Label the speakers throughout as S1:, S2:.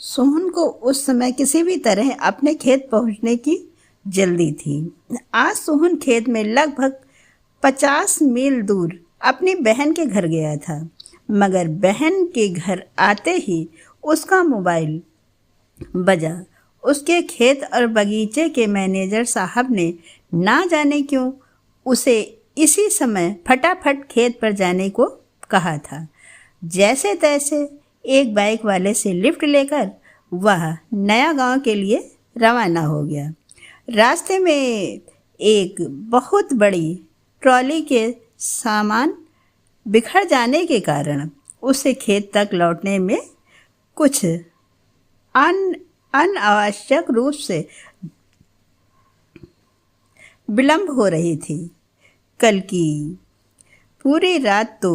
S1: सोहन को उस समय किसी भी तरह अपने खेत पहुंचने की जल्दी थी। आज सोहन खेत में लगभग 50 मील दूर अपनी बहन के घर गया था, मगर बहन के घर आते ही उसका मोबाइल बजा। उसके खेत और बगीचे के मैनेजर साहब ने ना जाने क्यों उसे इसी समय फटाफट खेत पर जाने को कहा था। जैसे तैसे एक बाइक वाले से लिफ्ट लेकर वह नया गांव के लिए रवाना हो गया। रास्ते में एक बहुत बड़ी ट्रॉली के सामान बिखर जाने के कारण उसे खेत तक लौटने में कुछ अनावश्यक रूप से विलंब हो रही थी। कल की पूरी रात तो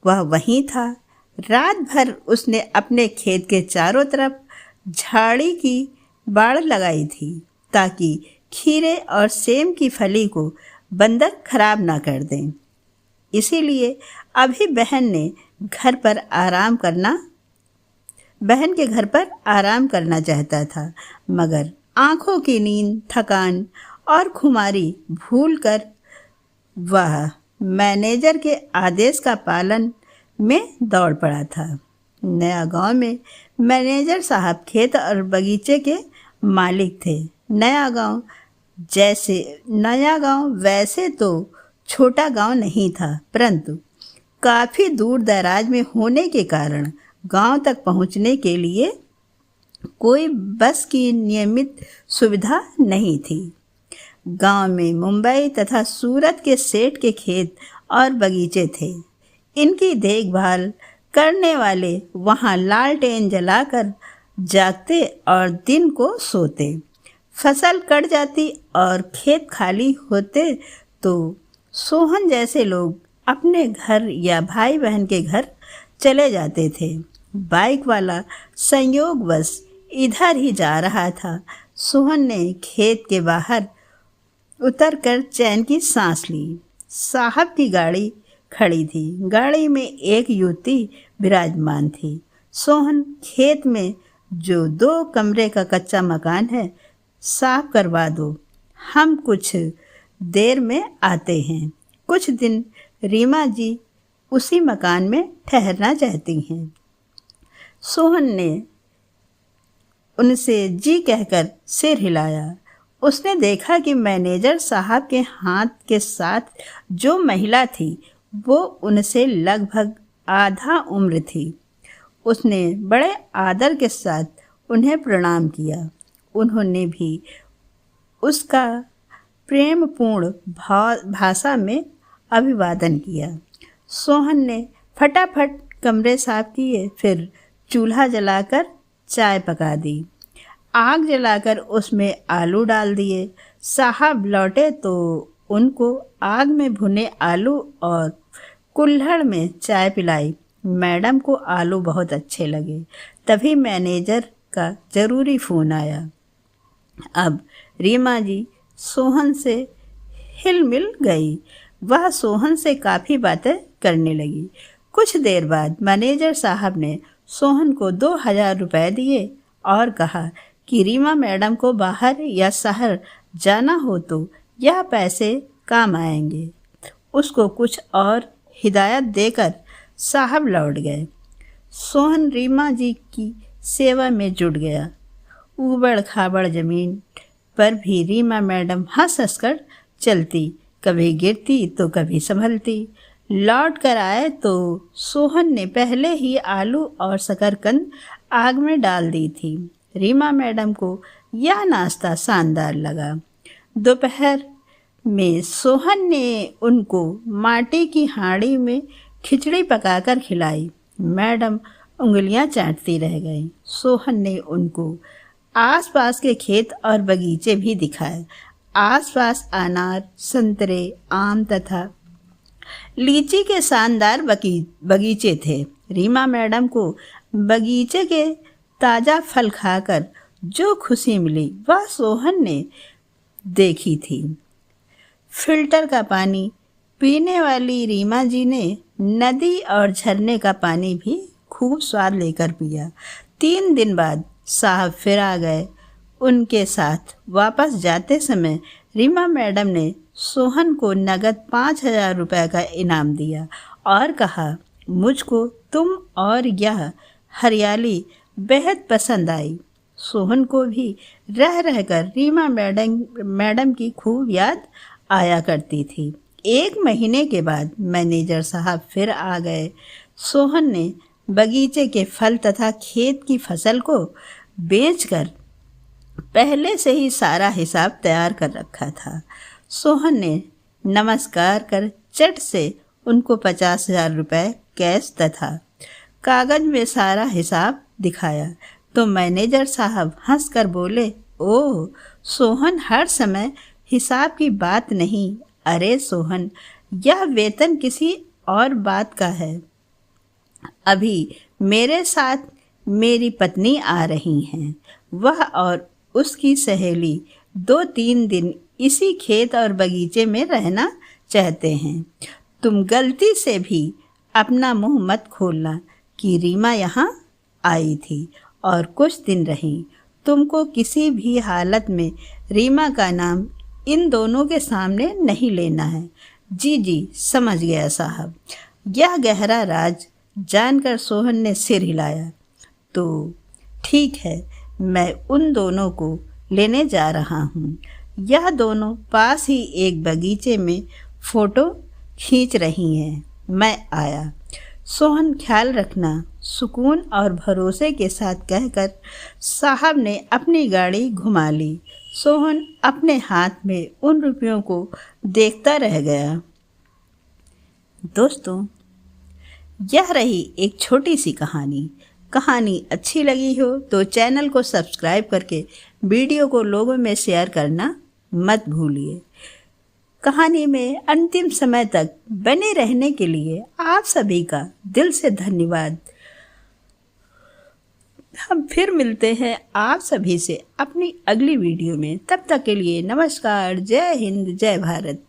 S1: वह वहीं था। रात भर उसने अपने खेत के चारों तरफ झाड़ी की बाड़ लगाई थी ताकि खीरे और सेम की फली को बंदर खराब ना कर दें। इसीलिए अभी बहन के घर पर आराम करना चाहता था, मगर आंखों की नींद, थकान और खुमारी भूलकर वह मैनेजर के आदेश का पालन में दौड़ पड़ा था। नया गांव में मैनेजर साहब खेत और बगीचे के मालिक थे। नया गांव वैसे तो छोटा गांव नहीं था, परंतु काफ़ी दूर दराज में होने के कारण गांव तक पहुंचने के लिए कोई बस की नियमित सुविधा नहीं थी। गांव में मुंबई तथा सूरत के सेठ के खेत और बगीचे थे। इनकी देखभाल करने वाले वहां लालटेन जलाकर जागते और दिन को सोते। फसल कट जाती और खेत खाली होते तो सोहन जैसे लोग अपने घर या भाई बहन के घर चले जाते थे। बाइक वाला संयोगवश इधर ही जा रहा था। सोहन ने खेत के बाहर उतरकर चैन की सांस ली। साहब की गाड़ी खड़ी थी। गाड़ी में एक युवती विराजमान थी। सोहन, खेत में जो 2 कमरे का कच्चा मकान है, साफ करवा दो, हम कुछ देर में आते हैं। कुछ दिन रीमा जी उसी मकान में ठहरना चाहती हैं। सोहन ने उनसे जी कहकर सिर हिलाया। उसने देखा कि मैनेजर साहब के हाथ के साथ जो महिला थी वो उनसे लगभग आधा उम्र थी। उसने बड़े आदर के साथ उन्हें प्रणाम किया। उन्होंने भी उसका प्रेमपूर्ण भाषा में अभिवादन किया। सोहन ने फटाफट कमरे साफ किए, फिर चूल्हा जलाकर चाय पका दी। आग जलाकर उसमें आलू डाल दिए। साहब लौटे तो उनको आग में भुने आलू और कुल्हड़ में चाय पिलाई। मैडम को आलू बहुत अच्छे लगे। तभी मैनेजर का ज़रूरी फ़ोन आया। अब रीमा जी सोहन से हिल मिल गई। वह सोहन से काफ़ी बातें करने लगी। कुछ देर बाद मैनेजर साहब ने सोहन को 2000 रुपये दिए और कहा कि रीमा मैडम को बाहर या शहर जाना हो तो यह पैसे काम आएंगे। उसको कुछ और हिदायत देकर साहब लौट गए। सोहन रीमा जी की सेवा में जुट गया। ऊबड़ खाबड़ जमीन पर भी रीमा मैडम हंस हंस कर चलती, कभी गिरती तो कभी संभलती। लौट कर आए तो सोहन ने पहले ही आलू और शकरकंद आग में डाल दी थी। रीमा मैडम को यह नाश्ता शानदार लगा। दोपहर में सोहन ने उनको माटी की हांडी में खिचड़ी पकाकर खिलाई। मैडम उंगलियां चाटती रह गईं। सोहन ने उनको आसपास के खेत और बगीचे भी दिखाए। आसपास अनार, संतरे, आम तथा लीची के शानदार बगीचे थे। रीमा मैडम को बगीचे के ताज़ा फल खाकर जो खुशी मिली वह सोहन ने देखी थी। फिल्टर का पानी पीने वाली रीमा जी ने नदी और झरने का पानी भी खूब स्वाद लेकर पिया। 3 दिन बाद साहब फिर आ गए। उनके साथ वापस जाते समय रीमा मैडम ने सोहन को नगद 5,000 रुपये का इनाम दिया और कहा, मुझको तुम और यह हरियाली बेहद पसंद आई। सोहन को भी रह रहकर रीमा मैडम की खूब याद आया करती थी। 1 महीने के बाद मैनेजर साहब फिर आ गए। सोहन ने बगीचे के फल तथा खेत की फसल को बेचकर पहले से ही सारा हिसाब तैयार कर रखा था। सोहन ने नमस्कार कर चट से उनको 50,000 रुपये कैश तथा कागज में सारा हिसाब दिखाया तो मैनेजर साहब हंसकर बोले, ओह सोहन, हर समय हिसाब की बात नहीं। अरे सोहन, यह वेतन किसी और बात का है। अभी मेरे साथ मेरी पत्नी आ रही हैं। वह और उसकी सहेली 2-3 दिन इसी खेत और बगीचे में रहना चाहते हैं। तुम गलती से भी अपना मुंह मत खोलना कि रीमा यहाँ आई थी और कुछ दिन रही। तुमको किसी भी हालत में रीमा का नाम इन दोनों के सामने नहीं लेना है। जी जी, समझ गया साहब। यह गहरा राज जानकर सोहन ने सिर हिलाया। तो ठीक है, मैं उन दोनों को लेने जा रहा हूँ। यह दोनों पास ही एक बगीचे में फ़ोटो खींच रही हैं। मैं आया। सोहन, ख्याल रखना, सुकून और भरोसे के साथ कहकर साहब ने अपनी गाड़ी घुमा ली। सोहन अपने हाथ में उन रुपयों को देखता रह गया। दोस्तों, यह रही एक छोटी सी कहानी। कहानी अच्छी लगी हो तो चैनल को सब्सक्राइब करके वीडियो को लोगों में शेयर करना मत भूलिए। कहानी में अंतिम समय तक बने रहने के लिए आप सभी का दिल से धन्यवाद। हम फिर मिलते हैं आप सभी से अपनी अगली वीडियो में। तब तक के लिए नमस्कार। जय हिंद, जय भारत।